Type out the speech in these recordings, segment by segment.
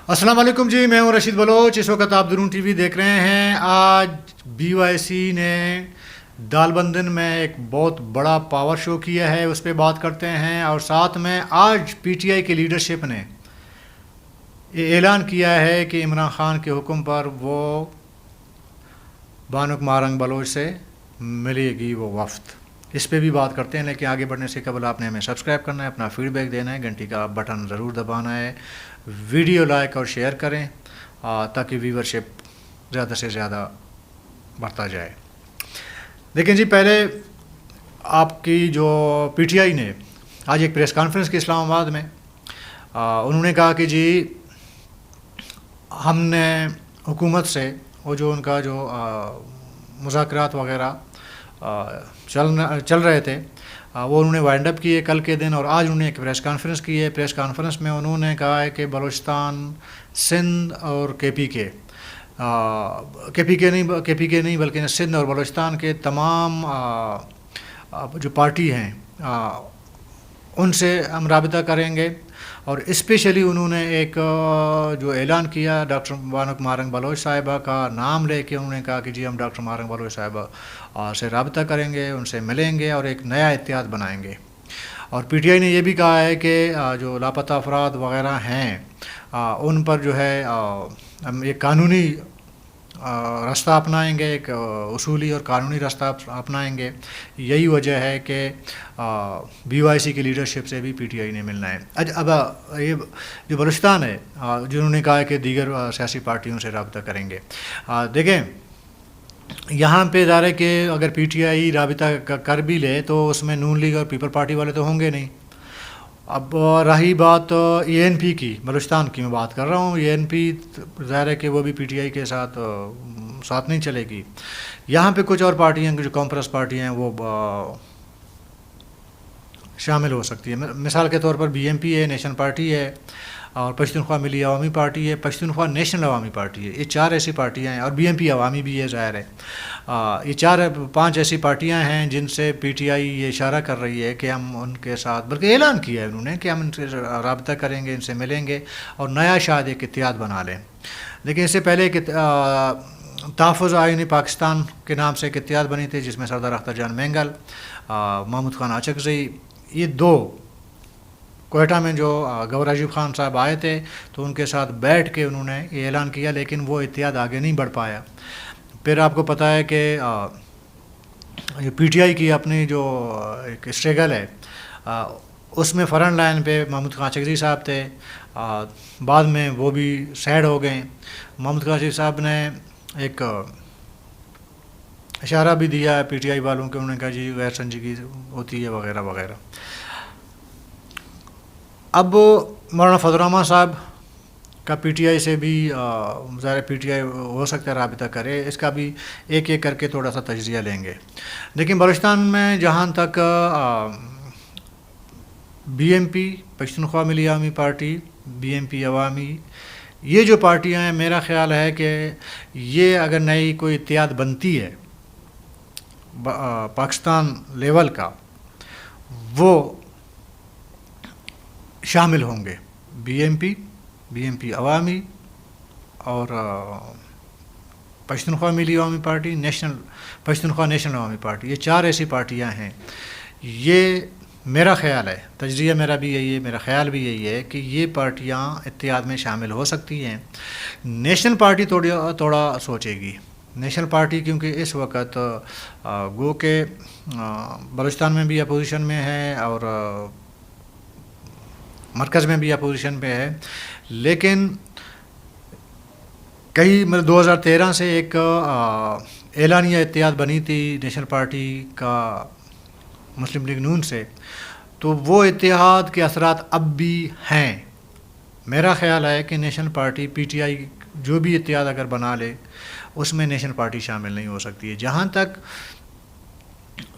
السلام علیکم جی، میں ہوں رشید بلوچ. اس وقت آپ درون ٹی وی دیکھ رہے ہیں. آج بی وائی سی نے دال بندن میں ایک بہت بڑا پاور شو کیا ہے، اس پہ بات کرتے ہیں. اور ساتھ میں آج پی ٹی آئی کی لیڈرشپ نے یہ اعلان کیا ہے کہ عمران خان کے حکم پر وہ بانک مارنگ بلوچ سے ملے گی وہ وفد. اس پہ بھی بات کرتے ہیں، لیکن آگے بڑھنے سے قبل آپ نے ہمیں سبسکرائب کرنا ہے، اپنا فیڈ بیک دینا ہے، گھنٹی کا بٹن ضرور دبانا ہے، ویڈیو لائک اور شیئر کریں تاکہ ویورشپ زیادہ سے زیادہ بڑھتا جائے. لیکن جی پہلے آپ کی جو پی ٹی آئی نے آج ایک پریس کانفرنس کی اسلام آباد میں، انہوں نے کہا کہ جی ہم نے حکومت سے وہ جو ان کا جو مذاکرات وغیرہ چل رہے تھے وہ انہوں نے وائنڈ اپ کیے کل کے دن، اور آج انہوں نے ایک پریس کانفرنس کی ہے. پریس کانفرنس میں انہوں نے کہا ہے کہ بلوچستان، سندھ اور کے پی کے نہیں بلکہ سندھ اور بلوچستان کے تمام جو پارٹی ہیں ان سے ہم رابطہ کریں گے. اور اسپیشلی انہوں نے ایک جو اعلان کیا ڈاکٹر بانک مارنگ بلوچ صاحبہ کا نام لے کے، انہوں نے کہا کہ جی ہم ڈاکٹر مارنگ بلوچ صاحبہ سے رابطہ کریں گے، ان سے ملیں گے اور ایک نیا اتحاد بنائیں گے. اور پی ٹی آئی نے یہ بھی کہا ہے کہ جو لاپتہ افراد وغیرہ ہیں ان پر جو ہے ہم ایک قانونی راستہ اپنائیں گے، ایک اصولی اور قانونی راستہ اپنائیں گے. یہی وجہ ہے کہ بی وائی سی کی لیڈرشپ سے بھی پی ٹی آئی نے ملنا ہے. اب یہ جو بلوچستان ہے جنہوں نے کہا ہے کہ دیگر سیاسی پارٹیوں سے رابطہ کریں گے، دیکھیں یہاں پہ ظاہر ہے کہ اگر پی ٹی آئی رابطہ کر بھی لے تو اس میں نون لیگ اور پیپل پارٹی والے تو ہوں گے نہیں. اب رہی بات اے این پی کی، بلوچستان کی میں بات کر رہا ہوں، اے این پی ظاہر ہے کہ وہ بھی پی ٹی آئی کے ساتھ نہیں چلے گی. یہاں پہ کچھ اور پارٹیاں جو کانفرنس پارٹیاں ہیں وہ شامل ہو سکتی ہے. مثال کے طور پر بی ایم پی ہے، نیشنل پارٹی ہے، اور پشتونخوا ملی عوامی پارٹی ہے، پشتونخوا نیشنل عوامی پارٹی ہے. یہ چار ایسی پارٹیاں ہیں، اور بی ایم پی عوامی بھی ہے ظاہر ہے. یہ پانچ ایسی پارٹیاں ہیں جن سے پی ٹی آئی یہ اشارہ کر رہی ہے کہ ہم ان کے ساتھ، بلکہ اعلان کیا ہے انہوں نے کہ ہم ان سے رابطہ کریں گے، ان سے ملیں گے اور نیا شاید ایک اتحاد بنا لیں. لیکن اس سے پہلے کہ تحفظ آئینی پاکستان کے نام سے ایک اتحاد بنی تھی جس میں سردار اختر جان مینگل، محمود خان اچکزئی، یہ دو کوئٹہ میں جو گورنر عجیب خان صاحب آئے تھے تو ان کے ساتھ بیٹھ کے انہوں نے یہ اعلان کیا، لیکن وہ اتحاد آگے نہیں بڑھ پایا. پھر آپ کو پتہ ہے کہ پی ٹی آئی کی اپنی جو ایک اسٹرگل ہے اس میں فرنٹ لائن پہ محمود خان اچکزئی صاحب تھے. بعد میں وہ بھی سیڈ ہو گئے. محمود خان اچکزئی صاحب نے ایک اشارہ بھی دیا ہے پی ٹی آئی والوں کے، انہوں نے کہا جی غیر سنجیدگی ہوتی ہے وغیرہ وغیرہ. اب مولانا فضل الرحمن صاحب کا پی ٹی آئی سے بھی ظاہر پی ٹی آئی ہو سکتا ہے رابطہ کرے، اس کا بھی ایک ایک کر کے تھوڑا سا تجزیہ لیں گے. لیکن بلوچستان میں جہاں تک بی ایم پی، پشتونخوا ملی عوامی پارٹی، بی ایم پی عوامی، یہ جو پارٹیاں ہیں، میرا خیال ہے کہ یہ اگر نئی کوئی اتحاد بنتی ہے پاکستان لیول کا، وہ شامل ہوں گے. بی ایم پی عوامی اور پشتونخوا ملی عوامی پارٹی، پشتونخوا نیشنل عوامی پارٹی، یہ چار ایسی پارٹیاں ہیں. یہ میرا خیال ہے، تجزیہ میرا بھی یہی ہے، میرا خیال بھی یہی ہے کہ یہ پارٹیاں اتحاد میں شامل ہو سکتی ہیں. نیشنل پارٹی تھوڑا سوچے گی. نیشنل پارٹی کیونکہ اس وقت گو کہ بلوچستان میں بھی اپوزیشن میں ہے اور مرکز میں بھی اپوزیشن پہ ہے. لیکن کئی 2013 سے ایک اعلانیہ اتحاد بنی تھی نیشنل پارٹی کا مسلم لیگ نون سے، تو وہ اتحاد کے اثرات اب بھی ہیں. میرا خیال ہے کہ national party, P T I جو بھی اتحاد اگر بنا لے اس میں نیشنل پارٹی شامل نہیں ہو سکتی ہے. جہاں تک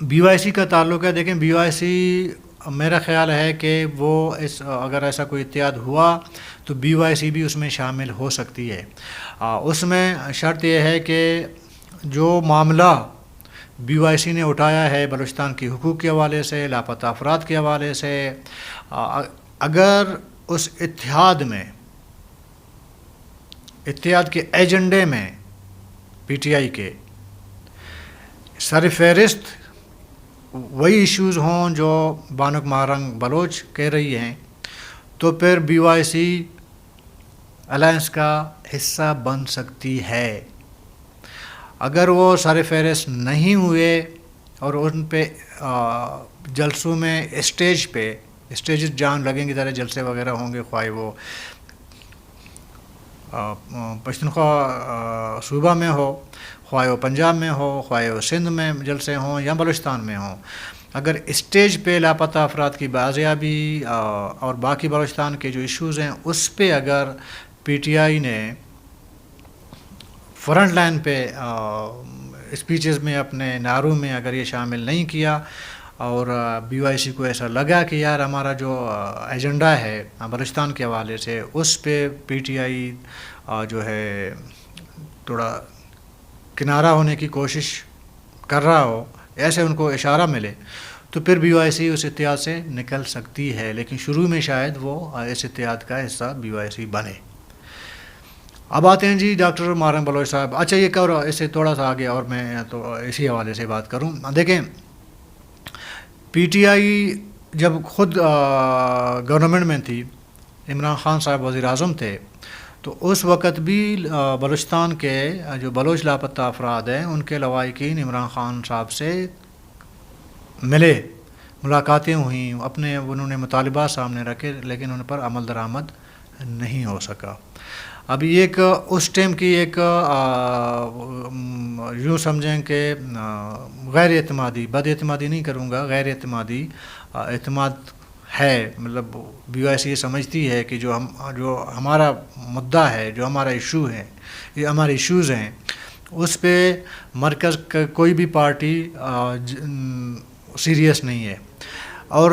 بی وائی سی کا تعلق ہے، دیکھیں بی وائی سی میرا خیال ہے کہ وہ اگر ایسا کوئی اتحاد ہوا تو بی وائی سی بھی اس میں شامل ہو سکتی ہے. اس میں شرط یہ ہے کہ جو معاملہ بی وائی سی نے اٹھایا ہے بلوچستان کے حقوق کے حوالے سے، لاپتہ افراد کے حوالے سے، اگر اس اتحاد میں اتحاد کے ایجنڈے میں پی ٹی آئی کے سر فہرست وہی ایشوز ہوں جو بانک مہارنگ بلوچ کہہ رہی ہیں، تو پھر بی وائی سی الائنس کا حصہ بن سکتی ہے۔ اگر وہ سر فہرست نہیں ہوئے اور ان پہ جلسوں میں اسٹیجز جان لگیں گی، طرح جلسے وغیرہ ہوں گے، خواہ وہ پشتونخوا صوبہ میں ہو، خواہ وہ پنجاب میں ہو، خواہ وہ سندھ میں جلسے ہوں یا بلوچستان میں ہوں، اگر اسٹیج پہ لاپتہ افراد کی بازیابی اور باقی بلوچستان کے جو ایشوز ہیں اس پہ اگر پی ٹی آئی نے فرنٹ لائن پہ اسپیچز میں اپنے نعروں میں اگر یہ شامل نہیں کیا، اور بی وائی سی کو ایسا لگا کہ یار ہمارا جو ایجنڈا ہے بلوچستان کے حوالے سے اس پہ پی ٹی آئی جو ہے تھوڑا کنارہ ہونے کی کوشش کر رہا ہو، ایسے ان کو اشارہ ملے، تو پھر بی وائی سی اس اتحاد سے نکل سکتی ہے، لیکن شروع میں شاید وہ اس اتحاد کا حصہ بی وائی سی بنے۔ اب آتے ہیں جی ڈاکٹر مہارنگ بلوچ صاحب۔ اچھا یہ اور اس سے تھوڑا سا آگے اور میں تو اسی حوالے سے بات کروں۔ دیکھیں، پی ٹی آئی جب خود گورنمنٹ میں تھی، عمران خان صاحب وزیر اعظم تھے، تو اس وقت بھی بلوچستان کے جو بلوچ لاپتہ افراد ہیں ان کے لواحقین عمران خان صاحب سے ملے، ملاقاتیں ہوئیں، اپنے انہوں نے مطالبات سامنے رکھے، لیکن ان پر عمل درآمد نہیں ہو سکا۔ ابھی ایک اس ٹائم کی ایک یوں سمجھیں کہ غیر اعتمادی، بد اعتمادی نہیں کروں گا، غیر اعتمادی اعتماد ہے، مطلب بی وائی سی یہ سمجھتی ہے کہ جو ہمارا مدعا ہے، جو ہمارا ایشو ہے، یہ ہمارے ایشوز ہیں، اس پہ مرکز کا کوئی بھی پارٹی سیریس نہیں ہے۔ اور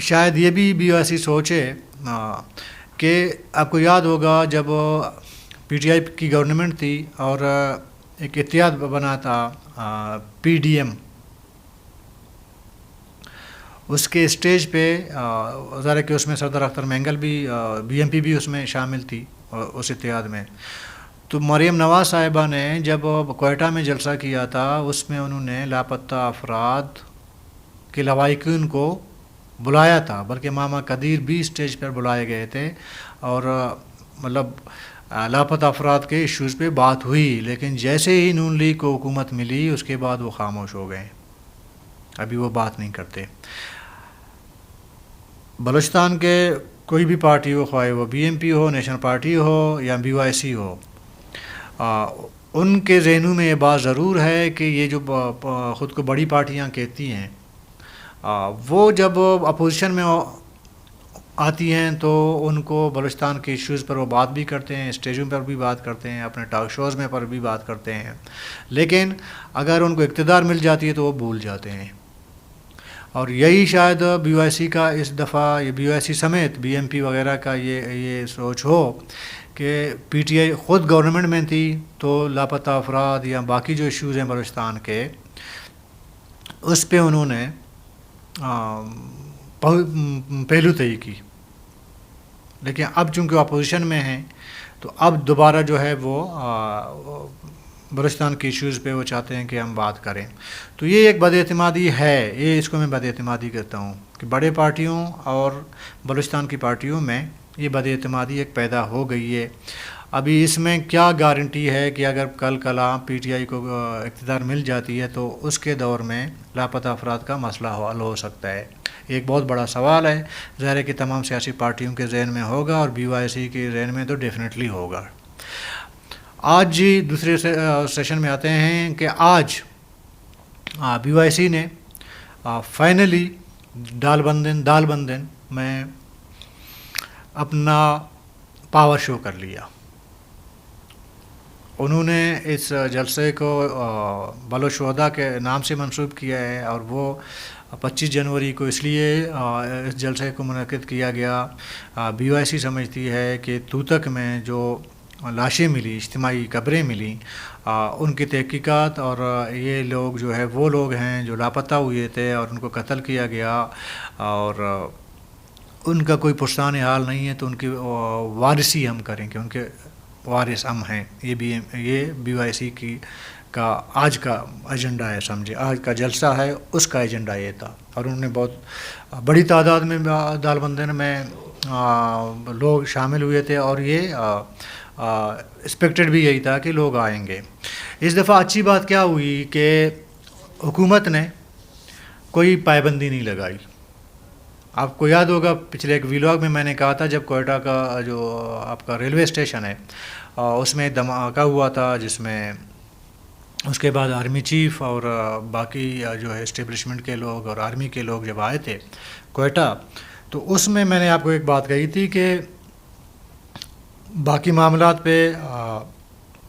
شاید یہ بھی بی وائی سی سوچے کہ آپ کو یاد ہوگا جب پی ٹی آئی کی گورنمنٹ تھی اور ایک اتحاد بنا تھا پی ڈی ایم، اس کے اسٹیج پہ ظاہر ہے کہ اس میں سردار اختر مینگل بھی، بی ایم پی بھی اس میں شامل تھی اس اتحاد میں۔ تو مریم نواز صاحبہ نے جب کوئٹہ میں جلسہ کیا تھا، اس میں انہوں نے لاپتہ افراد کے لواحقین کو بلایا تھا، بلکہ ماما قدیر بھی اسٹیج پر بلائے گئے تھے، اور مطلب لاپتہ افراد کے ایشوز پہ بات ہوئی، لیکن جیسے ہی نون لیگ کو حکومت ملی اس کے بعد وہ خاموش ہو گئے، ابھی وہ بات نہیں کرتے۔ بلوچستان کے کوئی بھی پارٹی ہو، خواہ وہ بی ایم پی ہو، نیشنل پارٹی ہو یا بی وائی سی ہو، ان کے ذہنوں میں یہ بات ضرور ہے کہ یہ جو خود کو بڑی پارٹیاں کہتی ہیں، وہ جب اپوزیشن میں آتی ہیں تو ان کو بلوچستان کے ایشوز پر وہ بات بھی کرتے ہیں، اسٹیجوں پر بھی بات کرتے ہیں، اپنے ٹاک شوز میں پر بھی بات کرتے ہیں، لیکن اگر ان کو اقتدار مل جاتی ہے تو وہ بھول جاتے ہیں۔ اور یہی شاید بی وائی سی کا اس دفعہ، یہ بی وائی سی سمیت بی ایم پی وغیرہ کا یہ سوچ ہو کہ پی ٹی آئی خود گورنمنٹ میں تھی تو لاپتہ افراد یا باقی جو ایشوز ہیں بلوچستان کے، اس پہ انہوں نے پہلو طے کی، لیکن اب چونکہ اپوزیشن میں ہیں تو اب دوبارہ جو ہے وہ بلوچستان کے ایشوز پہ وہ چاہتے ہیں کہ ہم بات کریں۔ تو یہ ایک بد اعتمادی ہے، یہ اس کو میں بد اعتمادی کہتا ہوں کہ بڑے پارٹیوں اور بلوچستان کی پارٹیوں میں یہ بد اعتمادی ایک پیدا ہو گئی ہے۔ ابھی اس میں کیا گارنٹی ہے کہ اگر کل کلا پی ٹی آئی کو اقتدار مل جاتی ہے تو اس کے دور میں لاپتہ افراد کا مسئلہ حل ہو سکتا ہے؟ ایک بہت بڑا سوال ہے، ظاہر ہے کہ تمام سیاسی پارٹیوں کے ذہن میں ہوگا اور بی وائی سی کے ذہن میں تو ڈیفینیٹلی ہوگا۔ آج جی دوسرے سیشن میں آتے ہیں کہ آج بی وائی سی نے فائنلی دال بندن میں اپنا پاور شو کر لیا۔ انہوں نے اس جلسے کو بلوچ شہداء کے نام سے منسوب کیا ہے، اور وہ 25 جنوری کو اس لیے اس جلسے کو منعقد کیا گیا۔ بی وائی سی سمجھتی ہے کہ توتک میں جو لاشیں ملی، اجتماعی قبریں ملیں، ان کی تحقیقات، اور یہ لوگ جو ہے وہ لوگ ہیں جو لاپتہ ہوئے تھے اور ان کو قتل کیا گیا اور ان کا کوئی پرسان حال نہیں ہے، تو ان کی وارثی ہم کریں کہ ان کے وارث ہم ہیں. یہ BYC کا آج کا ایجنڈا ہے، سمجھے آج کا جلسہ ہے، اس کا ایجنڈا یہ تھا. اور انہوں نے بہت بڑی تعداد میں دال بندن میں لوگ شامل ہوئے تھے، اور یہ ایکسپیکٹڈ بھی یہی تھا کہ لوگ آئیں گے. اس دفعہ اچھی بات کیا ہوئی کہ حکومت نے کوئی پابندی نہیں لگائی. آپ کو یاد ہوگا پچھلے ایک ویلاگ میں نے کہا تھا، جب کوئٹہ کا جو آپ کا ریلوے اسٹیشن ہے اس میں دھماکہ ہوا تھا، جس میں اس کے بعد آرمی چیف اور باقی جو ہے اسٹیبلشمنٹ کے لوگ اور آرمی کے لوگ جب آئے تھے کوئٹہ، تو اس میں نے آپ کو ایک بات کہی تھی کہ باقی معاملات پہ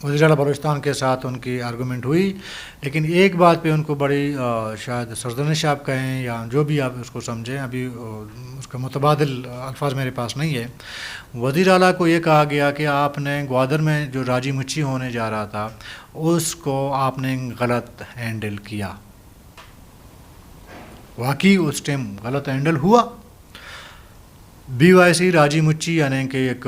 وزیر اعلیٰ بلوچستان کے ساتھ ان کی آرگومنٹ ہوئی، لیکن ایک بات پہ ان کو بڑی شاید سرزنش آپ کہیں یا جو بھی آپ اس کو سمجھیں، ابھی اس کا متبادل الفاظ میرے پاس نہیں ہے. وزیر اعلیٰ کو یہ کہا گیا کہ آپ نے گوادر میں جو راجی مچھی ہونے جا رہا تھا اس کو آپ نے غلط ہینڈل کیا. واقعی اس ٹائم غلط ہینڈل ہوا. BYC راجی مچھی یعنی کہ ایک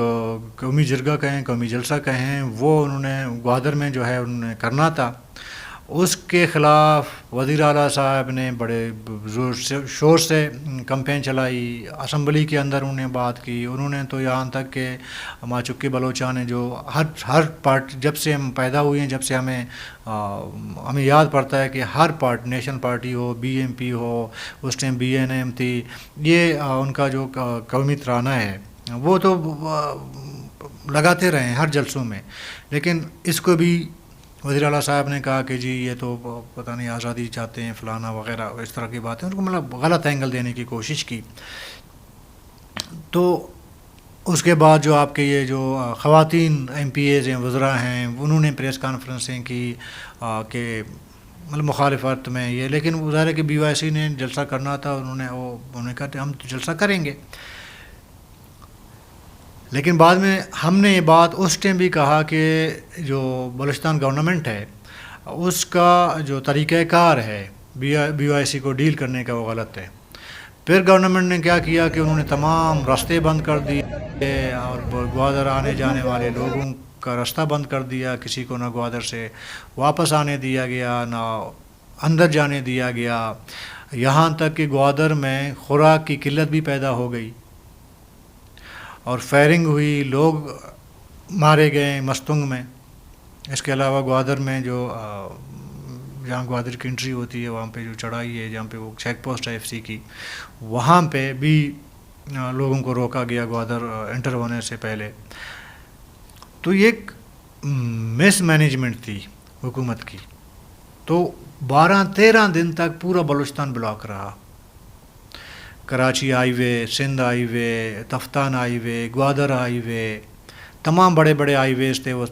قومی جرگہ کہیں، قومی جلسہ کہیں، وہ انہوں نے گوادر میں جو ہے انہوں نے کرنا تھا. اس کے خلاف وزیر اعلیٰ صاحب نے بڑے زور شور سے کمپین چلائی. اسمبلی کے اندر انہوں نے بات کی. انہوں نے تو یہاں تک کہ ماچکی بلوچاں نے جو ہر پارٹ جب سے ہم پیدا ہوئے ہیں، جب سے ہمیں یاد پڑتا ہے کہ ہر نیشنل پارٹی ہو، BMP ہو، اس ٹائم BNM تھی، یہ ان کا جو قومی ترانہ ہے وہ تو لگاتے رہے ہیں ہر جلسوں میں. لیکن اس کو بھی وزیر اعلیٰ صاحب نے کہا کہ جی یہ تو پتہ نہیں آزادی چاہتے ہیں فلانا وغیرہ اس طرح کی باتیں، ان کو مطلب غلط اینگل دینے کی کوشش کی. تو اس کے بعد جو آپ کے یہ جو خواتین MPAs ہیں، وزراء ہیں، انہوں نے پریس کانفرنسیں کی کہ مطلب مخالفت میں یہ، لیکن ظاہر ہے کہ BYC نے جلسہ کرنا تھا، انہوں نے کہا کہ ہم تو جلسہ کریں گے. لیکن بعد میں ہم نے یہ بات اس ٹائم بھی کہا کہ جو بلوچستان گورنمنٹ ہے اس کا جو طریقہ کار ہے BYC کو ڈیل کرنے کا وہ غلط ہے. پھر گورنمنٹ نے کیا کیا کہ انہوں نے تمام راستے بند کر دیے اور گوادر آنے جانے والے لوگوں کا راستہ بند کر دیا. کسی کو نہ گوادر سے واپس آنے دیا گیا، نہ اندر جانے دیا گیا. یہاں تک کہ گوادر میں خوراک کی قلت بھی پیدا ہو گئی اور فائرنگ ہوئی، لوگ مارے گئے مستنگ میں. اس کے علاوہ گوادر میں جو جہاں گوادر کی انٹری ہوتی ہے وہاں پہ جو چڑھائی ہے، جہاں پہ وہ چیک پوسٹ ہے FC کی، وہاں پہ بھی لوگوں کو روکا گیا گوادر انٹر ہونے سے پہلے. تو یہ ایک مس مینجمنٹ تھی حکومت کی. تو 12-13 دن تک پورا بلوچستان بلاک رہا. کراچی ہائی وے، سندھ ہائی وے، تفتان ہائی وے، گوادر ہائی وے، تمام بڑے بڑے ہائی ویز تھے وہ،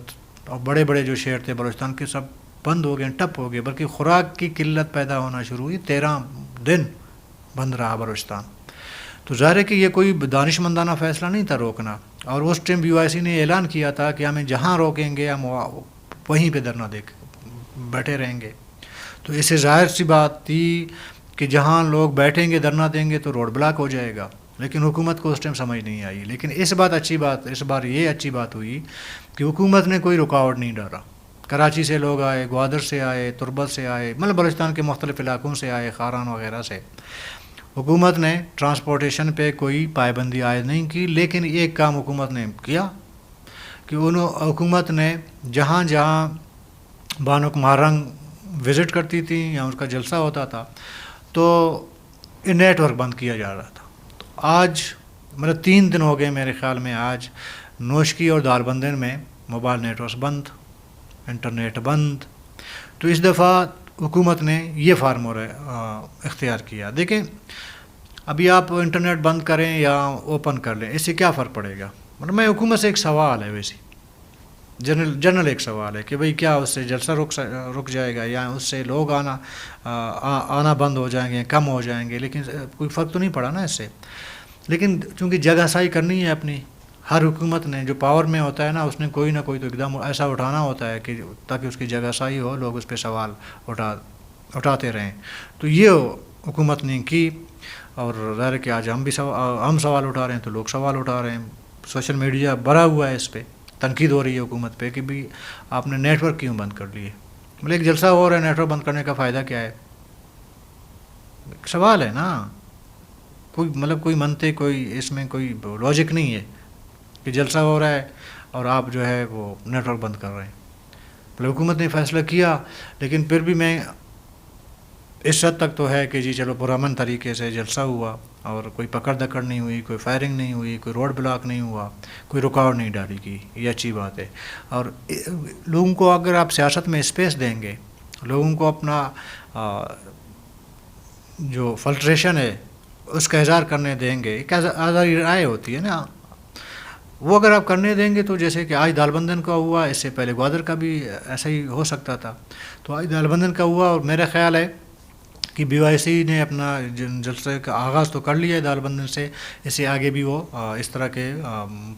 اور بڑے بڑے جو شہر تھے بلوچستان کے سب بند ہو گئے، ٹپ ہو گئے. بلکہ خوراک کی قلت پیدا ہونا شروع ہوئی. 13 دن بند رہا بلوچستان. تو ظاہر ہے کہ یہ کوئی دانش مندانہ فیصلہ نہیں تھا روکنا. اور اس ٹائم BYC نے اعلان کیا تھا کہ ہمیں جہاں روکیں گے ہم وہیں پہ دھرنا دے بیٹھے رہیں گے. تو اس سے ظاہر سی بات تھی کہ جہاں لوگ بیٹھیں گے دھرنا دیں گے تو روڈ بلاک ہو جائے گا. لیکن حکومت کو اس ٹائم سمجھ نہیں آئی. لیکن اس بار یہ اچھی بات ہوئی کہ حکومت نے کوئی رکاوٹ نہیں ڈالا. کراچی سے لوگ آئے، گوادر سے آئے، تربت سے آئے، مطلب بلوچستان کے مختلف علاقوں سے آئے، خاران وغیرہ سے. حکومت نے ٹرانسپورٹیشن پہ کوئی پابندی عائد نہیں کی. لیکن ایک کام حکومت نے کیا کہ حکومت نے جہاں جہاں بانک مہارنگ وزٹ کرتی تھی یا اس کا جلسہ ہوتا تھا تو نیٹ ورک بند کیا جا رہا تھا. تو آج مطلب 3 دن ہو گئے میرے خیال میں، آج نوشکی اور دال بندن میں موبائل نیٹ ورک بند، انٹرنیٹ بند. تو اس دفعہ حکومت نے یہ فارمولہ اختیار کیا. دیکھیں ابھی آپ انٹرنیٹ بند کریں یا اوپن کر لیں، اس سے کیا فرق پڑے گا؟ مطلب میں حکومت سے ایک سوال ہے، ویسے جنرل ایک سوال ہے کہ بھئی کیا اس سے جلسہ رک جائے گا یا اس سے لوگ آنا بند ہو جائیں گے، کم ہو جائیں گے؟ لیکن کوئی فرق تو نہیں پڑا نا اس سے. لیکن چونکہ جگہ سائی کرنی ہے اپنی، ہر حکومت نے جو پاور میں ہوتا ہے نا، اس نے کوئی نہ کوئی تو اقدام ایسا اٹھانا ہوتا ہے کہ تاکہ اس کی جگہ سائی ہو، لوگ اس پہ سوال اٹھاتے رہیں. تو یہ حکومت نے کی. اور ظاہر ہے کہ آج ہم سوال اٹھا رہے ہیں تو لوگ سوال اٹھا رہے ہیں. سوشل میڈیا بھرا ہوا ہے اس پہ. تنقید ہو رہی ہے حکومت پہ کہ بھی آپ نے نیٹ ورک کیوں بند کر لیے. مطلب ایک جلسہ ہو رہا ہے، نیٹ ورک بند کرنے کا فائدہ کیا ہے؟ سوال ہے نا. کوئی منطق، کوئی اس میں کوئی لاجک نہیں ہے کہ جلسہ ہو رہا ہے اور آپ جو ہے وہ نیٹ ورک بند کر رہے ہیں. مطلب حکومت نے فیصلہ کیا، لیکن پھر بھی میں اس حد تک تو ہے کہ جی چلو پرامن طریقے سے جلسہ ہوا اور کوئی پکڑ دکڑ نہیں ہوئی، کوئی فائرنگ نہیں ہوئی، کوئی روڈ بلاک نہیں ہوا، کوئی رکاوٹ نہیں ڈالی گئی. یہ اچھی بات ہے. اور لوگوں کو اگر آپ سیاست میں اسپیس دیں گے، لوگوں کو اپنا جو فلٹریشن ہے اس کا اظہار کرنے دیں گے، ایک آزادی رائے ہوتی ہے نا، وہ اگر آپ کرنے دیں گے تو جیسے کہ آج دال بندن کا ہوا، اس سے پہلے گوادر کا بھی ایسا ہی ہو سکتا تھا. تو آج دال بندن کا ہوا اور میرا خیال ہے کہ بی وائی سی نے اپنا جلسے کا آغاز تو کر لیا ہے دال بندن سے، اس سے آگے بھی وہ اس طرح کے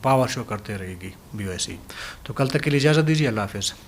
پاور شو کرتے رہے گی بی وائی سی. تو کل تک کے لیے اجازت دیجیے. اللہ حافظ.